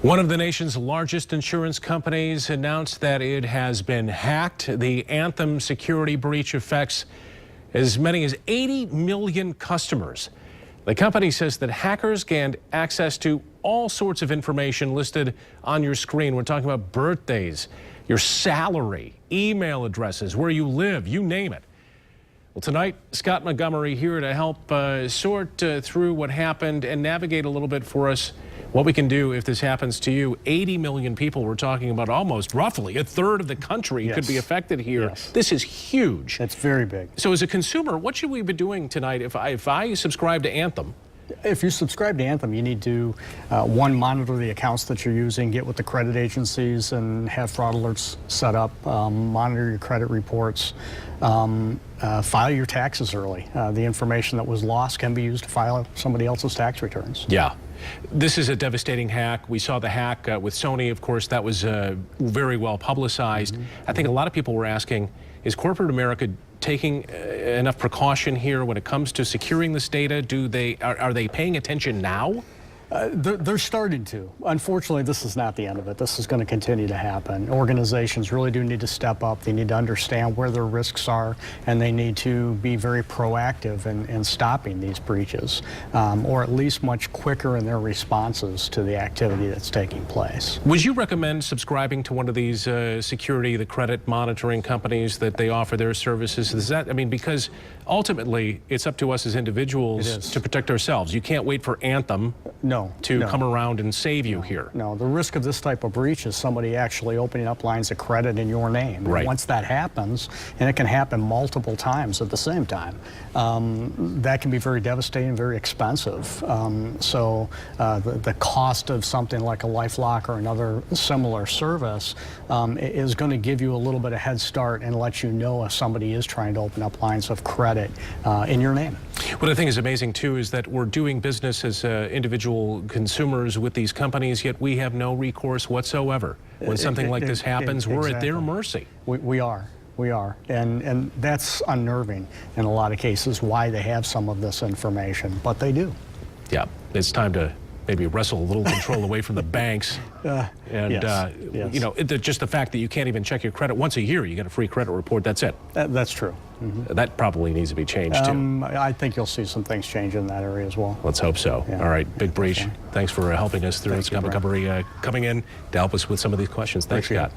One of the nation's largest insurance companies announced that it has been hacked. The Anthem security breach affects as many as 80 million customers. The company says that hackers gained access to all sorts of information listed on your screen. We're talking about birthdays, your salary, email addresses, where you live, you name it. Well, tonight, Scott Montgomery here to help sort through what happened and navigate a little bit for us what we can do if this happens to you. 80 million people, we're talking about almost roughly a third of the country could be affected here. Yes. This is huge. It's very big. So as a consumer, what should we be doing tonight if I subscribe to Anthem? If you subscribe to Anthem, you need to, one, monitor the accounts that you're using, get with the credit agencies and have fraud alerts set up, monitor your credit reports, file your taxes early. The information that was lost can be used to file somebody else's tax returns. Yeah. This is a devastating hack. We saw the hack with Sony, of course. That was very well publicized. I think a lot of people were asking, is corporate America taking enough precaution here when it comes to securing this data? Are they paying attention now? They're starting to. Unfortunately, this is not the end of it. This is going to continue to happen. Organizations really do need to step up. They need to understand where their risks are, and they need to be very proactive in stopping these breaches, or at least much quicker in their responses to the activity that's taking place. Would you recommend subscribing to one of these the credit monitoring companies that they offer their services? Is that, I mean, because ultimately it's up to us as individuals to protect ourselves. You can't wait for Anthem to come around and save you here. No, the risk of this type of breach is somebody actually opening up lines of credit in your name. Right. And once that happens, and it can happen multiple times at the same time, that can be very devastating, very expensive. So the cost of something like a LifeLock or another similar service is going to give you a little bit of head start and let you know if somebody is trying to open up lines of credit in your name. What I think is amazing, too, is that we're doing business as individual consumers with these companies, yet we have no recourse whatsoever. When something like this happens, we're at their mercy. We are. And that's unnerving in a lot of cases, why they have some of this information, but they do. Yeah, it's time to maybe wrestle a little control away from the banks. You know, just the fact that you can't even check your credit once a year, you get a free credit report, that's it. That's true. That probably needs to be changed, too. I think you'll see some things change in that area as well. Let's hope so. Yeah. All right, big breach. Thanks for helping us through. Scott Montgomery coming in to help us with some of these questions. Thanks, Scott.